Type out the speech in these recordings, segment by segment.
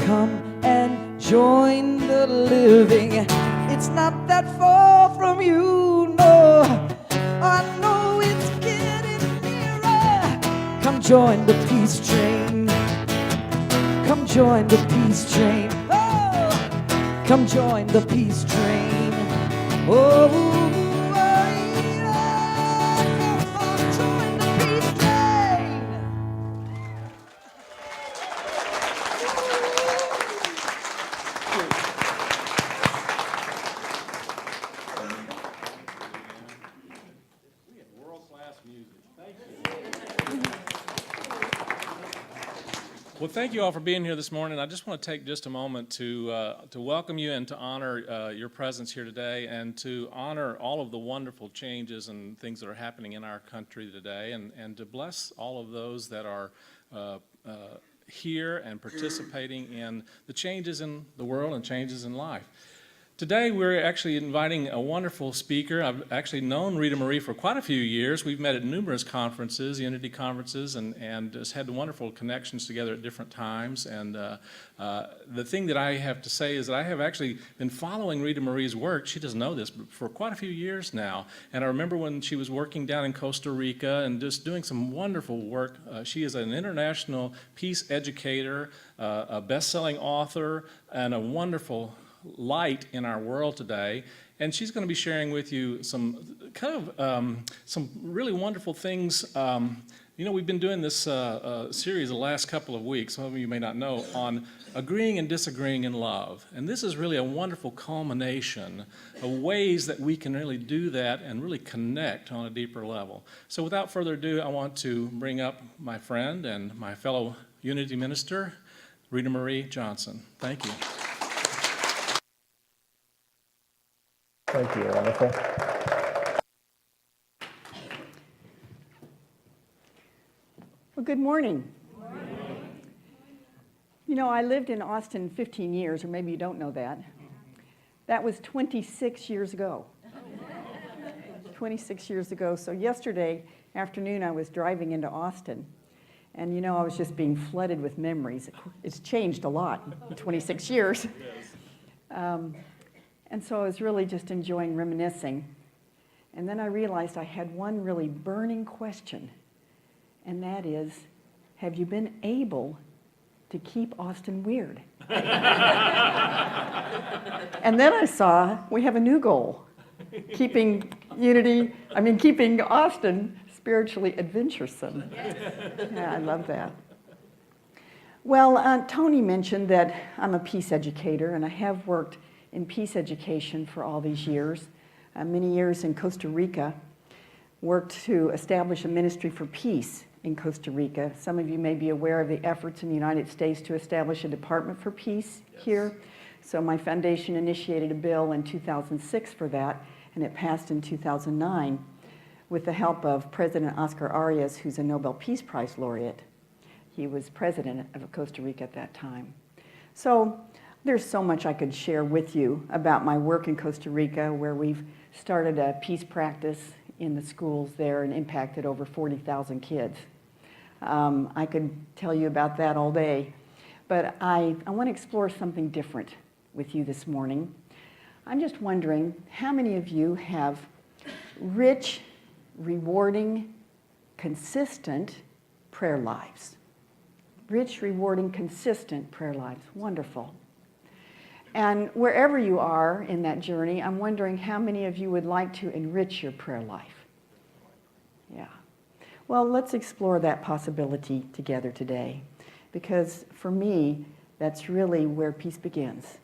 come and join the living. It's not that far from you, no. I know it's getting nearer. Come join the peace train. Come join the peace train. Oh, come join the peace train. Oh. Well, thank you all for being here this morning. I just want to take just a moment to welcome you and to honor your presence here today, and to honor all of the wonderful changes and things that are happening in our country today, and to bless all of those that are here and participating in the changes in the world and changes in life. Today we're actually inviting a wonderful speaker. I've actually known Rita Marie for quite a few years. We've met at numerous conferences, Unity conferences, and just had wonderful connections together at different times. And the thing that I have to say is that I have actually been following Rita Marie's work, she doesn't know this, but for quite a few years now. And I remember when she was working down in Costa Rica and just doing some wonderful work. She is an international peace educator, a best-selling author, and a wonderful light in our world today, and she's going to be sharing with you some kind of some really wonderful things. You know, we've been doing this series the last couple of weeks, some of you may not know, on agreeing and disagreeing in love, and this is really a wonderful culmination of ways that we can really do that and really connect on a deeper level. So without further ado, I want to bring up my friend and my fellow Unity minister, Rita Marie Johnson. Thank you. Thank you, Rita. Well, good morning. Good morning. You know, I lived in Austin 15 years, or maybe you don't know that. That was 26 years ago. 26 years ago. So yesterday afternoon, I was driving into Austin, and you know, I was just being flooded with memories. It's changed a lot in 26 years. And so I was really just enjoying reminiscing. And then I realized I had one really burning question, and that is, have you been able to keep Austin weird? And then I saw we have a new goal, keeping Austin spiritually adventuresome. Yeah, I love that. Well, Tony mentioned that I'm a peace educator, and I have worked in peace education for all these years, many years in Costa Rica, worked to establish a ministry for peace in Costa Rica. Some of you may be aware of the efforts in the United States to establish a Department for Peace here. So my foundation initiated a bill in 2006 for that, and it passed in 2009 with the help of President Oscar Arias, who's a Nobel Peace Prize laureate. He was president of Costa Rica at that time. So there's so much I could share with you about my work in Costa Rica, where we've started a peace practice in the schools there and impacted over 40,000 kids. I could tell you about that all day, but I want to explore something different with you this morning. I'm just wondering, how many of you have rich, rewarding, consistent prayer lives? Rich, rewarding, consistent prayer lives. Wonderful. And wherever you are in that journey, I'm wondering how many of you would like to enrich your prayer life? Yeah. Well, let's explore that possibility together today, because for me, that's really where peace begins.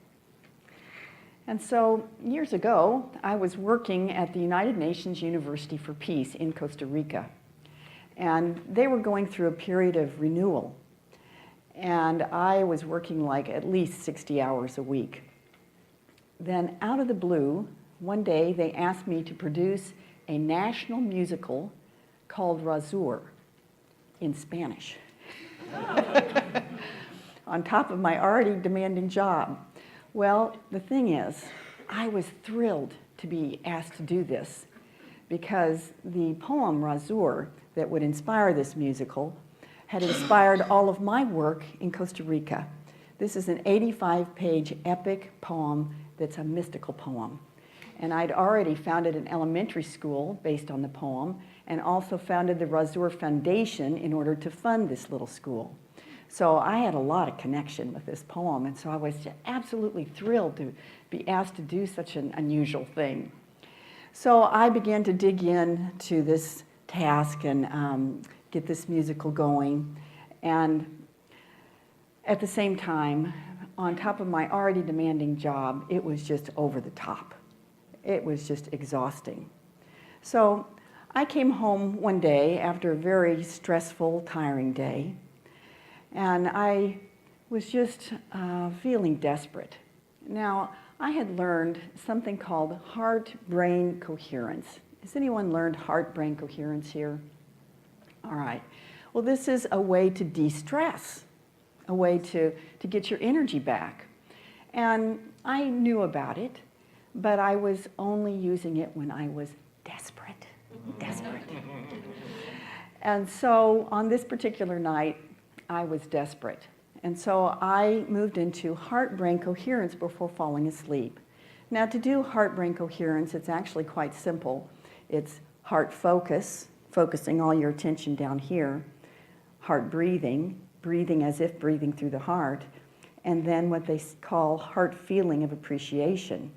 And so years ago, I was working at the United Nations University for Peace in Costa Rica, and they were going through a period of renewal. And I was working like at least 60 hours a week. Then out of the blue, one day they asked me to produce a national musical called Razur in Spanish on top of my already demanding job. Well, the thing is, I was thrilled to be asked to do this because the poem Razur that would inspire this musical had inspired all of my work in Costa Rica, This is an 85-page epic poem that's a mystical poem. And I'd already founded an elementary school based on the poem, and also founded the Razur Foundation in order to fund this little school. So I had a lot of connection with this poem, and so I was just absolutely thrilled to be asked to do such an unusual thing. So I began to dig in to this task and get this musical going. And at the same time, on top of my already demanding job, it was just over the top. It was just exhausting. So I came home one day after a very stressful, tiring day, and I was just feeling desperate. Now, I had learned something called heart-brain coherence. Has anyone learned heart-brain coherence here? All right. Well, this is a way to de-stress, a way to get your energy back. And I knew about it, but I was only using it when I was desperate. And so on this particular night, I was desperate. And so I moved into heart-brain coherence before falling asleep. Now, to do heart-brain coherence, it's actually quite simple. It's heart focus, focusing all your attention down here, heart breathing, breathing as if breathing through the heart, and then what they call heart feeling of appreciation,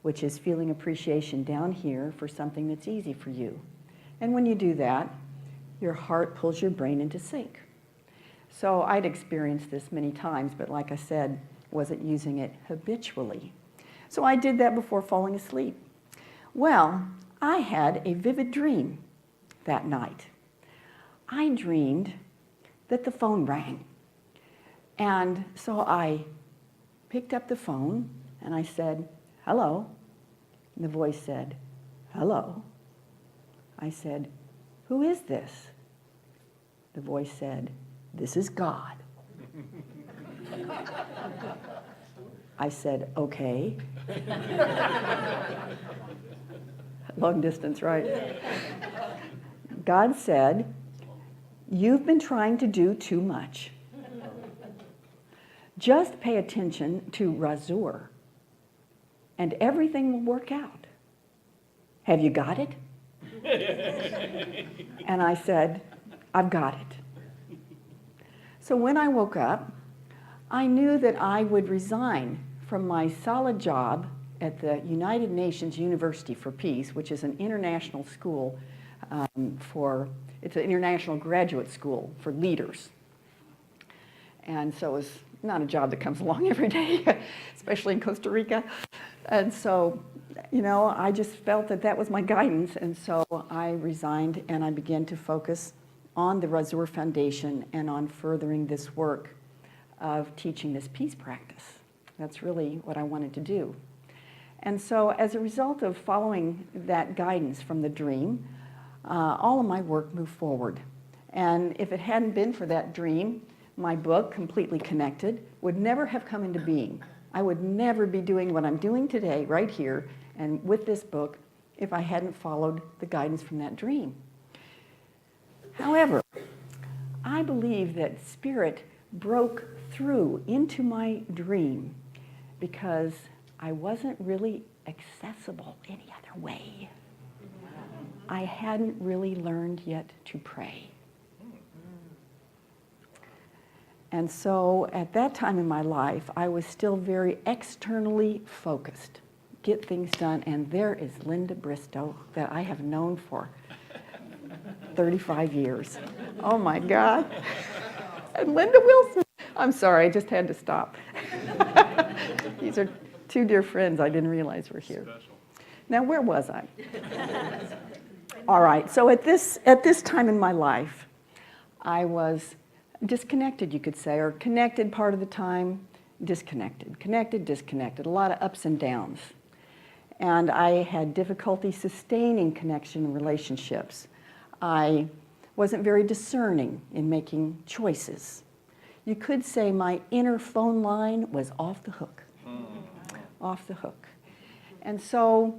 which is feeling appreciation down here for something that's easy for you. And when you do that, your heart pulls your brain into sync. So I'd experienced this many times, but like I said, wasn't using it habitually. So I did that before falling asleep. Well, I had a vivid dream that night. I dreamed that the phone rang. And so I picked up the phone and I said, "Hello." And the voice said, "Hello." I said, "Who is this?" The voice said, "This is God." I said, "Okay." Long distance, right? God said, "You've been trying to do too much. Just pay attention to Razur, and everything will work out. Have you got it?" And I said, "I've got it." So when I woke up, I knew that I would resign from my solid job at the United Nations University for Peace, which is an international school it's an international graduate school for leaders. And so it's not a job that comes along every day, especially in Costa Rica. And so, I just felt that that was my guidance. And so I resigned and I began to focus on the Razur Foundation and on furthering this work of teaching this peace practice. That's really what I wanted to do. And so as a result of following that guidance from the dream, all of my work moved forward. And if it hadn't been for that dream, my book, Completely Connected, would never have come into being. I would never be doing what I'm doing today, right here, and with this book, if I hadn't followed the guidance from that dream. However, I believe that Spirit broke through into my dream because I wasn't really accessible any other way. I hadn't really learned yet to pray. And so at that time in my life, I was still very externally focused, get things done. And there is Linda Bristow that I have known for 35 years. Oh my God. And Linda Wilson. I'm sorry, I just had to stop. These are two dear friends I didn't realize were here. Special. Now, where was I? All right, so at this time in my life, I was disconnected, you could say, or connected part of the time, disconnected, connected, disconnected, a lot of ups and downs. And I had difficulty sustaining connection in relationships. I wasn't very discerning in making choices. You could say my inner phone line was off the hook, off the hook. And so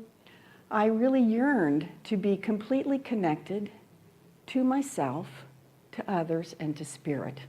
I really yearned to be completely connected to myself, to others, and to Spirit.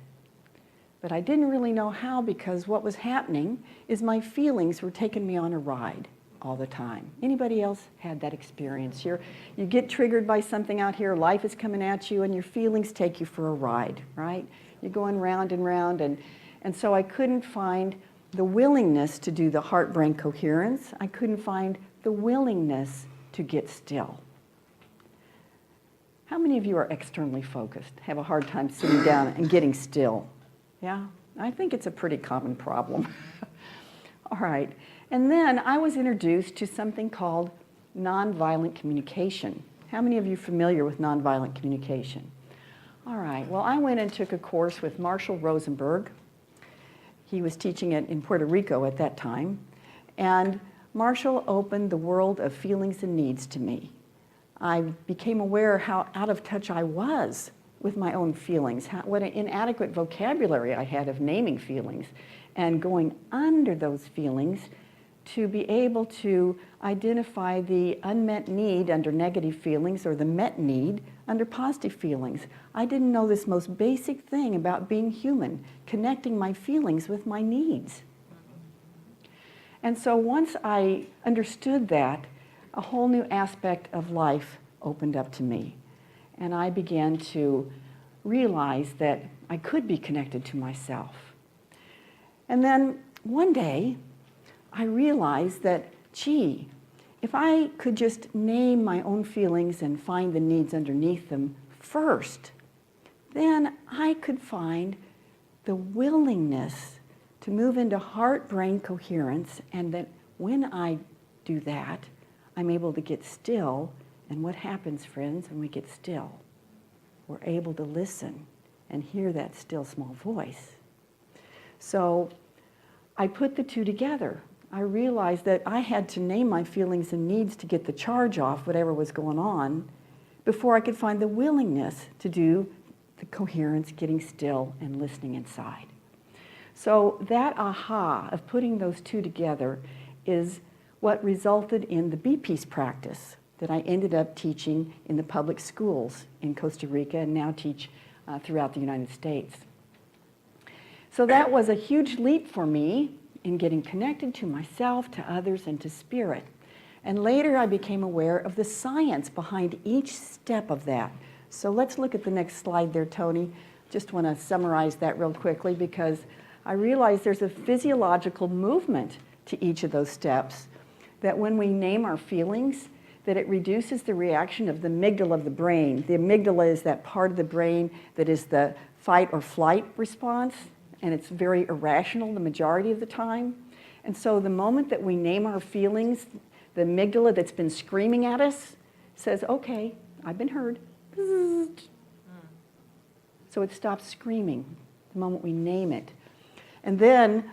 But I didn't really know how, because what was happening is my feelings were taking me on a ride all the time. Anybody else had that experience? You get triggered by something out here, life is coming at you, and your feelings take you for a ride, right? You're going round and round, and so I couldn't find the willingness to do the heart-brain coherence. I couldn't find the willingness to get still. How many of you are externally focused, have a hard time sitting down and getting still? Yeah, I think it's a pretty common problem. All right, and then I was introduced to something called nonviolent communication. How many of you are familiar with nonviolent communication? All right, well, I went and took a course with Marshall Rosenberg. He was teaching it in Puerto Rico at that time, and Marshall opened the world of feelings and needs to me. I became aware how out of touch I was with my own feelings, what an inadequate vocabulary I had of naming feelings, and going under those feelings to be able to identify the unmet need under negative feelings or the met need under positive feelings. I didn't know this most basic thing about being human, connecting my feelings with my needs. And so once I understood that, a whole new aspect of life opened up to me. And I began to realize that I could be connected to myself. And then one day, I realized that, gee, if I could just name my own feelings and find the needs underneath them first, then I could find the willingness to move into heart-brain coherence, and that when I do that, I'm able to get still. And what happens, friends, when we get still? We're able to listen and hear that still small voice. So I put the two together. I realized that I had to name my feelings and needs to get the charge off whatever was going on before I could find the willingness to do the coherence, getting still and listening inside. So that aha of putting those two together is what resulted in the B-Peace practice that I ended up teaching in the public schools in Costa Rica and now teach throughout the United States. So that was a huge leap for me in getting connected to myself, to others, and to spirit. And later I became aware of the science behind each step of that. So let's look at the next slide there, Tony. Just want to summarize that real quickly, because I realized there's a physiological movement to each of those steps, that when we name our feelings, that it reduces the reaction of the amygdala of the brain. The amygdala is that part of the brain that is the fight or flight response, and it's very irrational the majority of the time. And so the moment that we name our feelings, the amygdala that's been screaming at us says, okay, I've been heard. So it stops screaming the moment we name it. And then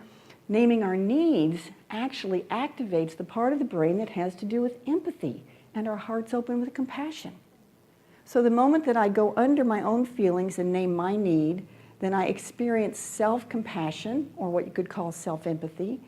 naming our needs actually activates the part of the brain that has to do with empathy, and our hearts open with compassion. So the moment that I go under my own feelings and name my need, then I experience self-compassion, or what you could call self-empathy.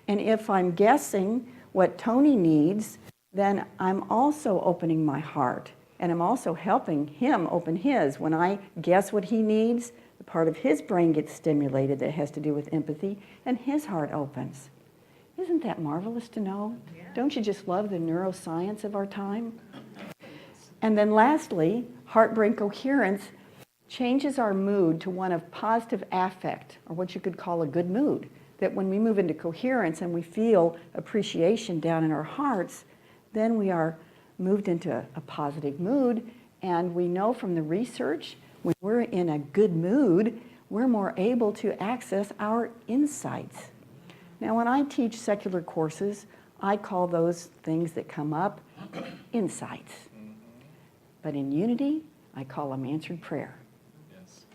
And if I'm guessing what Tony needs, then I'm also opening my heart, and I'm also helping him open his. When I guess what he needs, the part of his brain gets stimulated that has to do with empathy, and his heart opens. Isn't that marvelous to know? Yeah. Don't you just love the neuroscience of our time? And then lastly, heart-brain coherence changes our mood to one of positive affect, or what you could call a good mood. That when we move into coherence and we feel appreciation down in our hearts, then we are moved into a positive mood. And we know from the research, when we're in a good mood, we're more able to access our insights. Now, when I teach secular courses, I call those things that come up insights. But in unity, I call them answered prayer. Yes.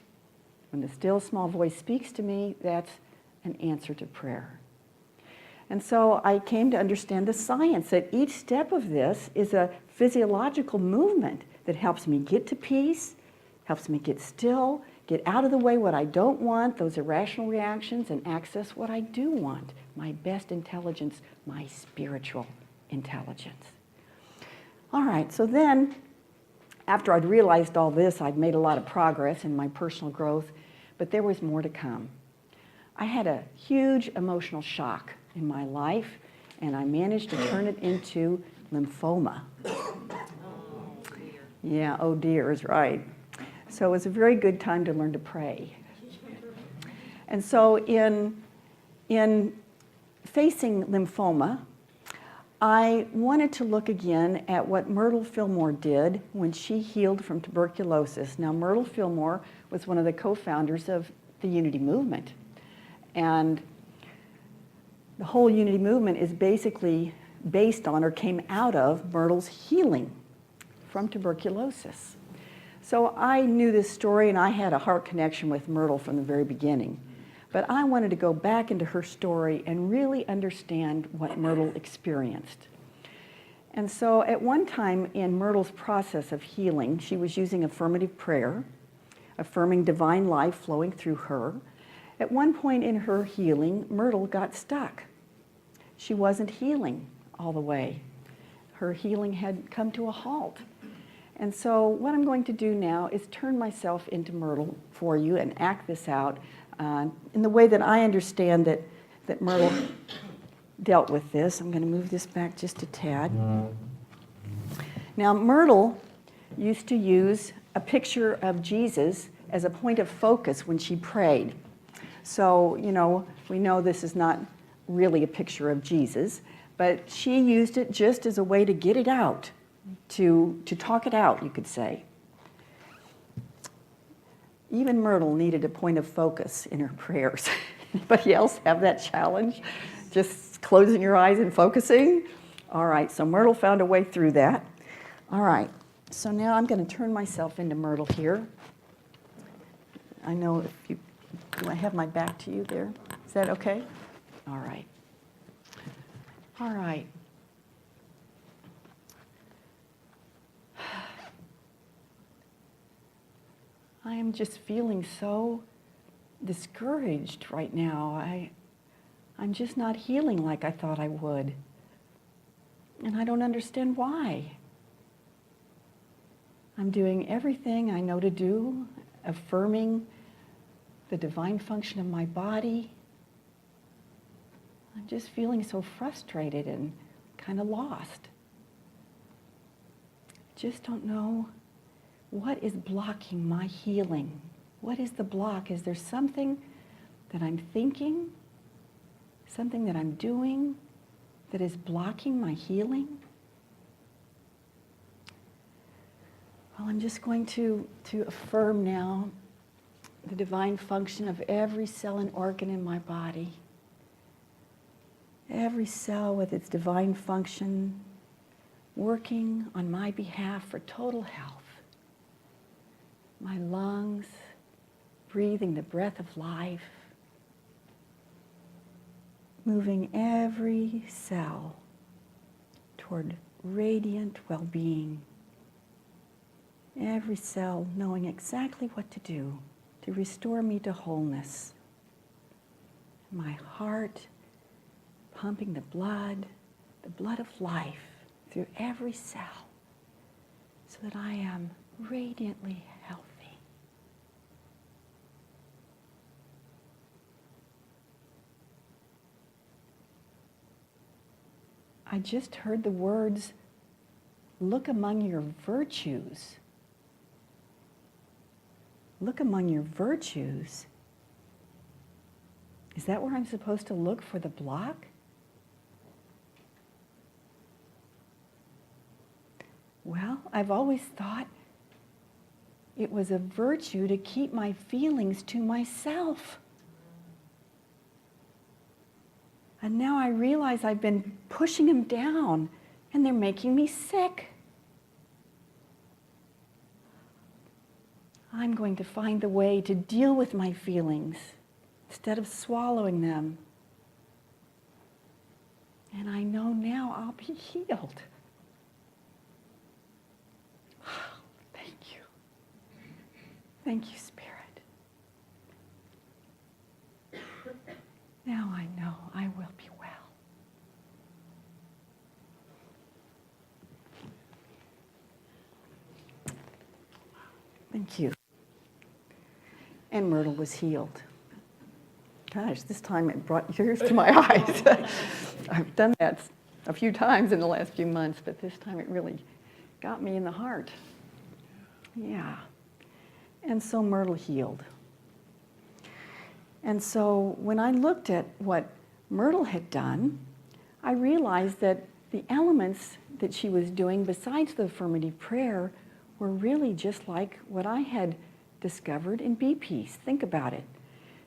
When the still small voice speaks to me, that's an answer to prayer. And so I came to understand the science that each step of this is a physiological movement that helps me get to peace, helps me get still, get out of the way what I don't want, those irrational reactions, and access what I do want, my best intelligence, my spiritual intelligence. All right, so then, after I'd realized all this, I'd made a lot of progress in my personal growth, but there was more to come. I had a huge emotional shock in my life, and I managed to turn it into lymphoma. Yeah, oh dear is right. So it was a very good time to learn to pray. And so in facing lymphoma, I wanted to look again at what Myrtle Fillmore did when she healed from tuberculosis. Now, Myrtle Fillmore was one of the co-founders of the Unity Movement. And the whole Unity Movement is basically based on or came out of Myrtle's healing from tuberculosis. So I knew this story and I had a heart connection with Myrtle from the very beginning. But I wanted to go back into her story and really understand what Myrtle experienced. And so at one time in Myrtle's process of healing, she was using affirmative prayer, affirming divine life flowing through her. At one point in her healing, Myrtle got stuck. She wasn't healing all the way. Her healing had come to a halt. And so what I'm going to do now is turn myself into Myrtle for you and act this out in the way that I understand that Myrtle dealt with this. I'm going to move this back just a tad. Now, Myrtle used to use a picture of Jesus as a point of focus when she prayed. So, you know, we know this is not really a picture of Jesus, but she used it just as a way to get it out, to talk it out, you could say. Even Myrtle needed a point of focus in her prayers. Anybody else have that challenge? Just closing your eyes and focusing? All right, so Myrtle found a way through that. All right, so now I'm going to turn myself into Myrtle here. I know if you, do I have my back to you there? Is that okay? All right. All right. I am just feeling so discouraged right now. I'm just not healing like I thought I would. And I don't understand why. I'm doing everything I know to do, affirming the divine function of my body. I'm just feeling so frustrated and kind of lost. I just don't know what is blocking my healing. What is the block? Is there something that I'm thinking, something that I'm doing that is blocking my healing? Well, I'm just going to affirm now the divine function of every cell and organ in my body. Every cell with its divine function working on my behalf for total health. My lungs breathing the breath of life, moving every cell toward radiant well-being. Every cell knowing exactly what to do to restore me to wholeness. My heart pumping the blood of life through every cell so that I am radiantly healthy. I just heard the words, look among your virtues. Look among your virtues. Is that where I'm supposed to look for the block? Well, I've always thought it was a virtue to keep my feelings to myself. And now I realize I've been pushing them down and they're making me sick. I'm going to find a way to deal with my feelings instead of swallowing them. And I know now I'll be healed. Thank you. Thank you, Spirit. Now I know I will be well. Thank you. And Myrtle was healed. Gosh, this time it brought tears to my eyes. I've done that a few times in the last few months, but this time it really got me in the heart. Yeah. And so Myrtle healed. And so when I looked at what Myrtle had done, I realized that the elements that she was doing besides the affirmative prayer were really just like what I had discovered in Be Peace. Think about it.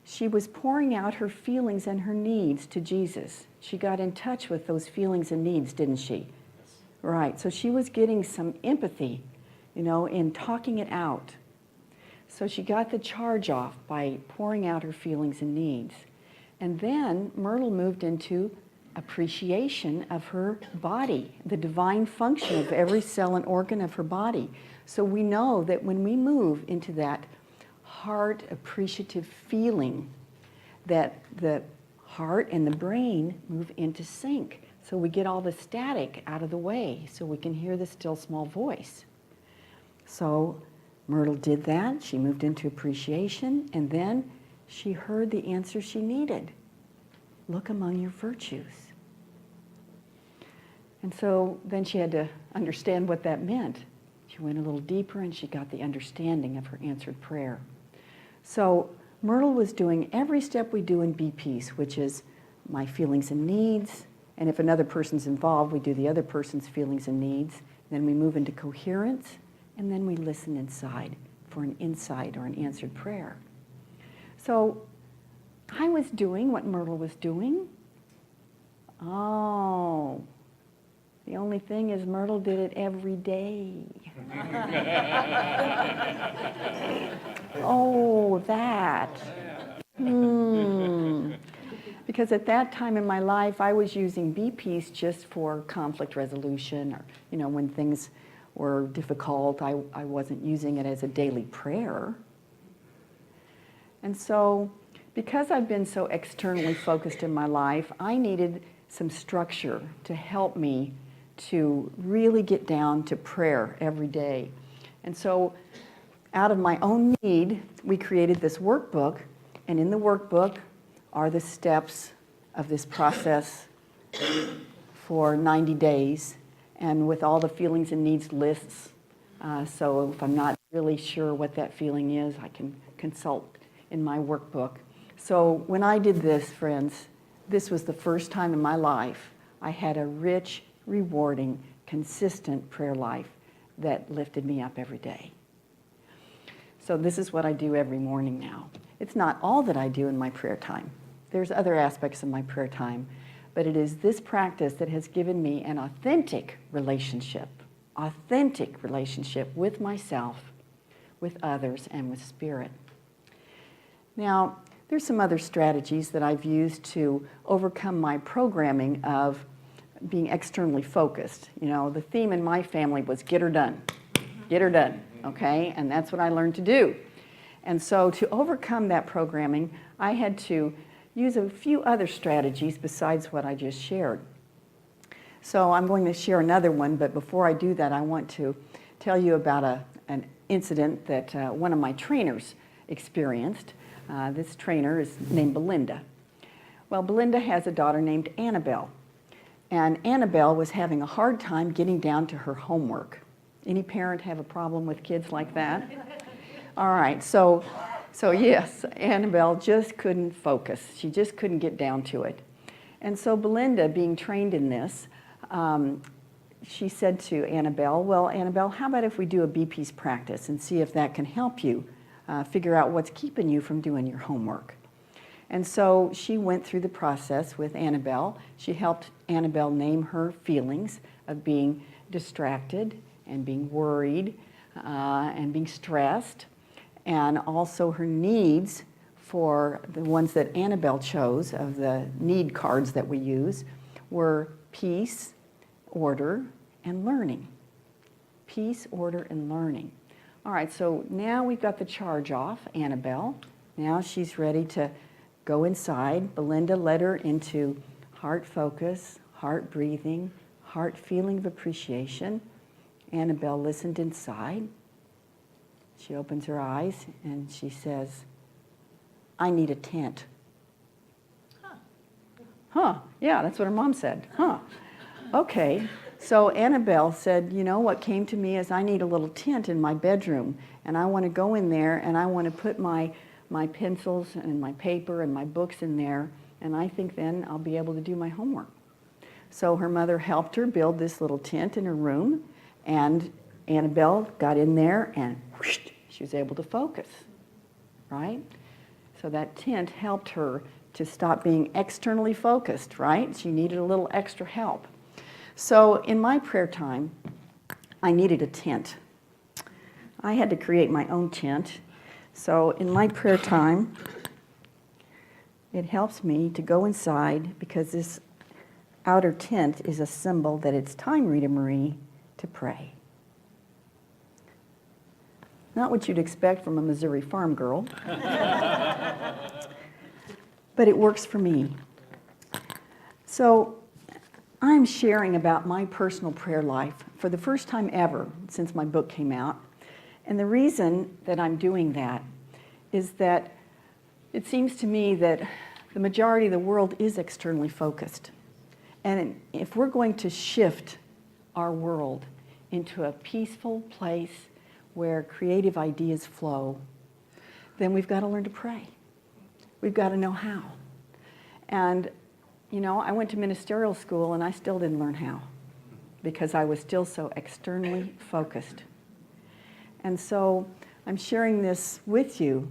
She was pouring out her feelings and her needs to Jesus. She got in touch with those feelings and needs, didn't she? Yes. Right, so she was getting some empathy, in talking it out. So she got the charge off by pouring out her feelings and needs. And then Myrtle moved into appreciation of her body, the divine function of every cell and organ of her body. So we know that when we move into that heart appreciative feeling, that the heart and the brain move into sync. So we get all the static out of the way so we can hear the still small voice. So Myrtle did that. She moved into appreciation, and then she heard the answer she needed. Look among your virtues. And so then she had to understand what that meant. She went a little deeper and she got the understanding of her answered prayer. So Myrtle was doing every step we do in Be Peace, which is my feelings and needs, and if another person's involved, we do the other person's feelings and needs. Then we move into coherence, and then we listen inside for an insight or an answered prayer. So I was doing what Myrtle was doing. Oh, the only thing is Myrtle did it every day. Oh, that. Because at that time in my life, I was using Be Peace just for conflict resolution, or, when things were difficult, I wasn't using it as a daily prayer. And so, because I've been so externally focused in my life, I needed some structure to help me to really get down to prayer every day. And so, out of my own need, we created this workbook, and in the workbook are the steps of this process for 90 days, and with all the feelings and needs lists. So if I'm not really sure what that feeling is, I can consult in my workbook. So when I did this, friends, this was the first time in my life I had a rich, rewarding, consistent prayer life that lifted me up every day. So this is what I do every morning now. It's not all that I do in my prayer time. There's other aspects of my prayer time, but it is this practice that has given me an authentic relationship with myself, with others, and with Spirit. Now, there's some other strategies that I've used to overcome my programming of being externally focused. The theme in my family was get her done, okay? And that's what I learned to do. And so to overcome that programming, I had to use a few other strategies besides what I just shared. So I'm going to share another one, but before I do that, I want to tell you about an incident that one of my trainers experienced. This trainer is named Belinda. Well, Belinda has a daughter named Annabelle, and Annabelle was having a hard time getting down to her homework. Any parent have a problem with kids like that? All right, so yes, Annabelle just couldn't focus. She just couldn't get down to it. And so Belinda, being trained in this, she said to Annabelle, well, Annabelle, how about if we do a Be Peace practice and see if that can help you figure out what's keeping you from doing your homework. And so she went through the process with Annabelle. She helped Annabelle name her feelings of being distracted and being worried and being stressed, and also her needs for the ones that Annabelle chose of the need cards that we use were peace, order, and learning. Peace, order, and learning. All right, so now we've got the charge off Annabelle. Now she's ready to go inside. Belinda led her into heart focus, heart breathing, heart feeling of appreciation. Annabelle listened inside. She opens her eyes and she says, I need a tent. Huh, yeah, that's what her mom said. Huh, okay. So Annabelle said, you know, what came to me is I need a little tent in my bedroom, and I want to go in there, and I want to put my pencils and my paper and my books in there, and I think then I'll be able to do my homework. So her mother helped her build this little tent in her room, and Annabelle got in there, and whoosh, she was able to focus, right? So that tent helped her to stop being externally focused, right? She needed a little extra help. So in my prayer time, I needed a tent. I had to create my own tent. So in my prayer time, it helps me to go inside because this outer tent is a symbol that it's time, Rita Marie, to pray. Not what you'd expect from a Missouri farm girl, but it works for me. So I'm sharing about my personal prayer life for the first time ever since my book came out. And the reason that I'm doing that is that it seems to me that the majority of the world is externally focused. And if we're going to shift our world into a peaceful place where creative ideas flow, then we've got to learn to pray. We've got to know how. And you know, I went to ministerial school and I still didn't learn how because I was still so externally focused. And so I'm sharing this with you,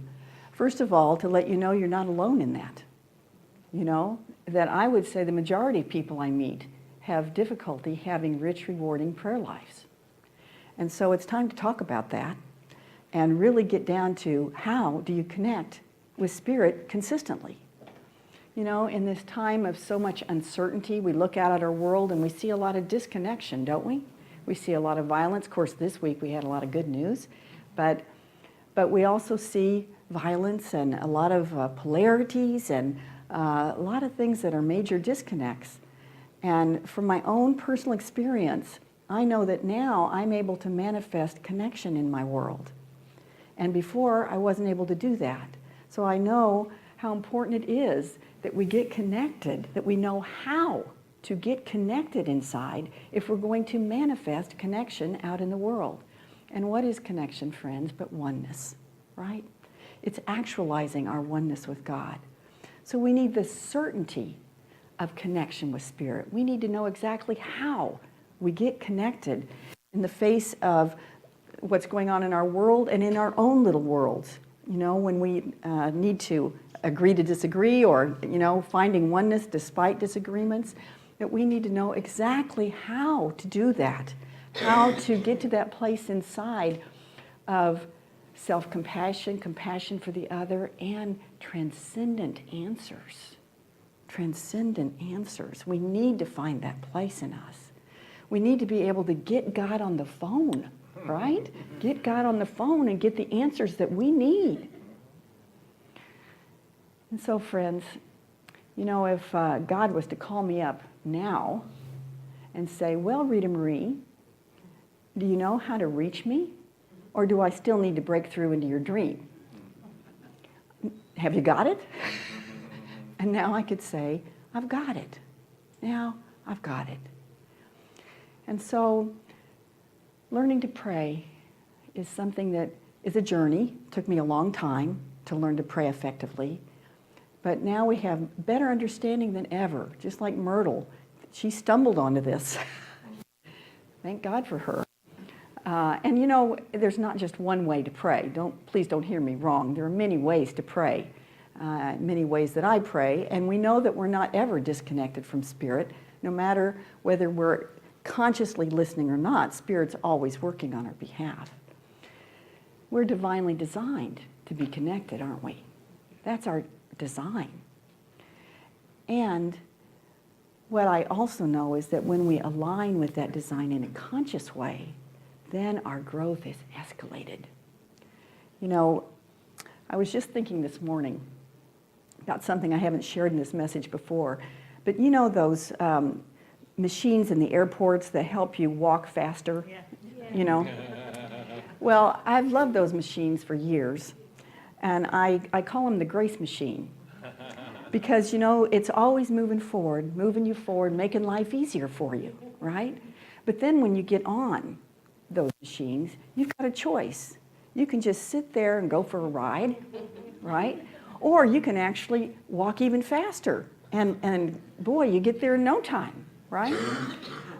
first of all, to let you know you're not alone in that. You know, that I would say the majority of people I meet have difficulty having rich, rewarding prayer lives. And so it's time to talk about that and really get down to how do you connect with Spirit consistently. You know, in this time of so much uncertainty, we look out at our world and we see a lot of disconnection, don't we? We see a lot of violence. Of course, this week we had a lot of good news, but we also see violence and a lot of polarities and a lot of things that are major disconnects. And from my own personal experience, I know that now I'm able to manifest connection in my world. And before, I wasn't able to do that. So I know how important it is that we get connected, that we know how to get connected inside if we're going to manifest connection out in the world. And what is connection, friends, but oneness, right? It's actualizing our oneness with God. So we need the certainty of connection with Spirit. We need to know exactly how we get connected in the face of what's going on in our world and in our own little worlds. You know, when we need to agree to disagree or, you know, finding oneness despite disagreements, that we need to know exactly how to do that, how to get to that place inside of self-compassion, compassion for the other, and transcendent answers. Transcendent answers. We need to find that place in us. We need to be able to get God on the phone, right? Get God on the phone and get the answers that we need. And so, friends, you know, if God was to call me up now and say, well, Rita Marie, do you know how to reach me? Or do I still need to break through into your dream? Have you got it? And now I could say, I've got it. Now I've got it. And so learning to pray is something that is a journey. It took me a long time to learn to pray effectively. But now we have better understanding than ever. Just like Myrtle, she stumbled onto this. Thank God for her. And you know, there's not just one way to pray. Please don't hear me wrong. There are many ways to pray, many ways that I pray. And we know that we're not ever disconnected from Spirit. No matter whether we're consciously listening or not, Spirit's always working on our behalf. We're divinely designed to be connected, aren't we? That's our design. And what I also know is that when we align with that design in a conscious way, then our growth is escalated. You know, I was just thinking this morning about something I haven't shared in this message before, but you know those machines in the airports that help you walk faster? Yeah. You know? Well, I've loved those machines for years, and I call them the grace machine. Because, you know, it's always moving you forward, making life easier for you, right? But then when you get on those machines, you've got a choice. You can just sit there and go for a ride, right? Or you can actually walk even faster. And boy, you get there in no time, right?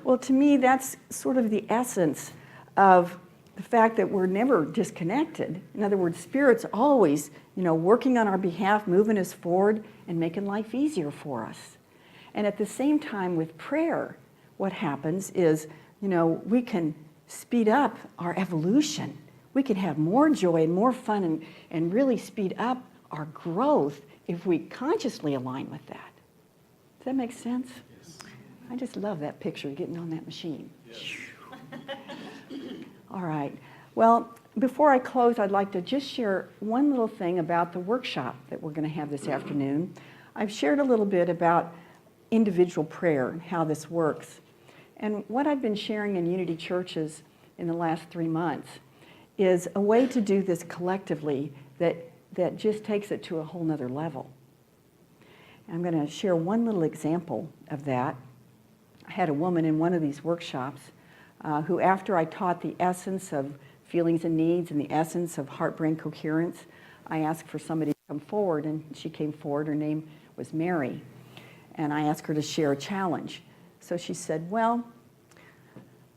Well, to me, that's sort of the essence of the fact that we're never disconnected. In other words, Spirit's always, you know, working on our behalf, moving us forward, and making life easier for us. And at the same time with prayer, what happens is, you know, we can speed up our evolution. We can have more joy and more fun and really speed up our growth if we consciously align with that. Does that make sense? Yes. I just love that picture, getting on that machine. Yes. All right. Well, before I close, I'd like to just share one little thing about the workshop that we're going to have this afternoon. I've shared a little bit about individual prayer and how this works. And what I've been sharing in Unity churches in the last 3 months is a way to do this collectively that just takes it to a whole nother level. I'm going to share one little example of that. I had a woman in one of these workshops who, after I taught the essence of feelings and needs and the essence of heart-brain coherence, I asked for somebody to come forward, and she came forward. Her name was Mary. And I asked her to share a challenge. So she said, well,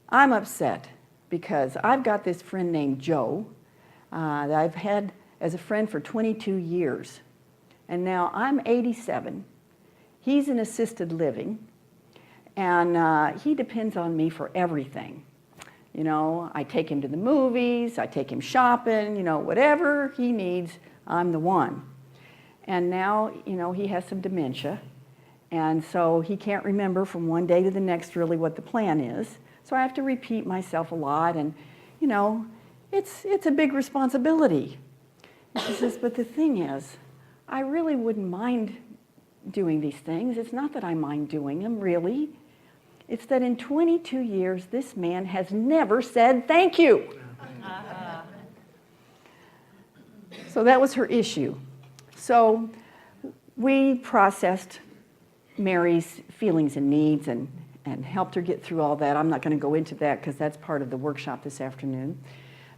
I'm upset because I've got this friend named Joe that I've had as a friend for 22 years. And now I'm 87. He's in assisted living. And he depends on me for everything. You know, I take him to the movies, I take him shopping, you know, whatever he needs, I'm the one. And now, you know, he has some dementia. And so he can't remember from one day to the next really what the plan is. So I have to repeat myself a lot. And, you know, it's a big responsibility. And she says, but the thing is, I really wouldn't mind doing these things. It's not that I mind doing them, really. It's that in 22 years, this man has never said thank you. So that was her issue. So we processed Mary's feelings and needs and helped her get through all that. I'm not going to go into that because that's part of the workshop this afternoon.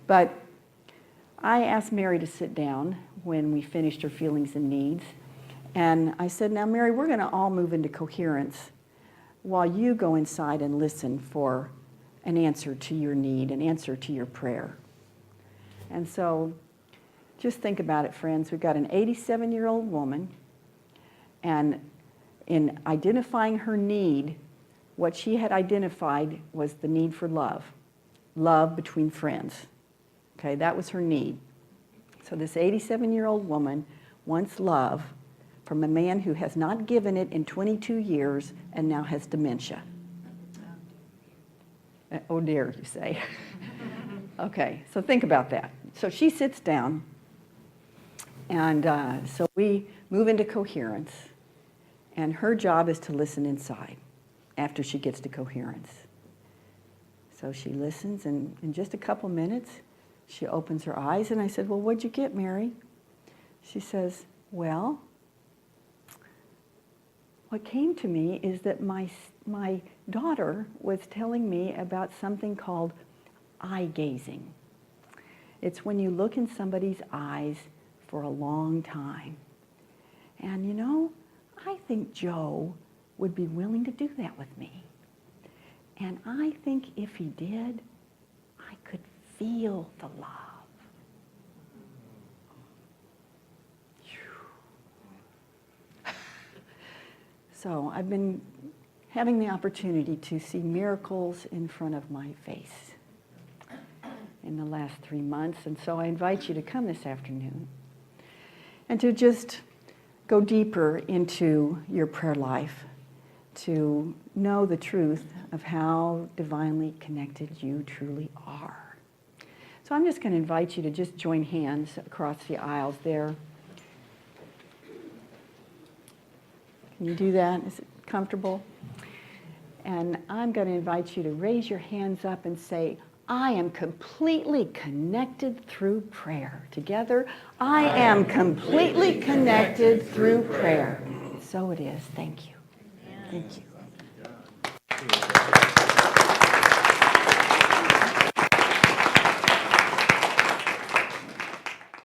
But I asked Mary to sit down when we finished her feelings and needs. And I said, now, Mary, we're going to all move into coherence while you go inside and listen for an answer to your need, an answer to your prayer. And so just think about it, friends. We've got an 87-year-old woman, and in identifying her need, what she had identified was the need for love, love between friends. Okay, that was her need. So this 87-year-old woman wants love from a man who has not given it in 22 years and now has dementia. Oh dear, you say. Okay, so think about that. So she sits down, and so we move into coherence, and her job is to listen inside after she gets to coherence. So she listens, and in just a couple minutes, she opens her eyes, and I said, well, what'd you get, Mary? She says, well, what came to me is that my daughter was telling me about something called eye gazing. It's when you look in somebody's eyes for a long time. And you know, I think Joe would be willing to do that with me. And I think if he did, I could feel the love. So I've been having the opportunity to see miracles in front of my face in the last 3 months. And so I invite you to come this afternoon and to just go deeper into your prayer life, to know the truth of how divinely connected you truly are. So I'm just going to invite you to just join hands across the aisles there. Can you do that? Is it comfortable? And I'm going to invite you to raise your hands up and say, I am completely connected through prayer. Together, I am completely connected through prayer. So it is. Thank you. Thank you.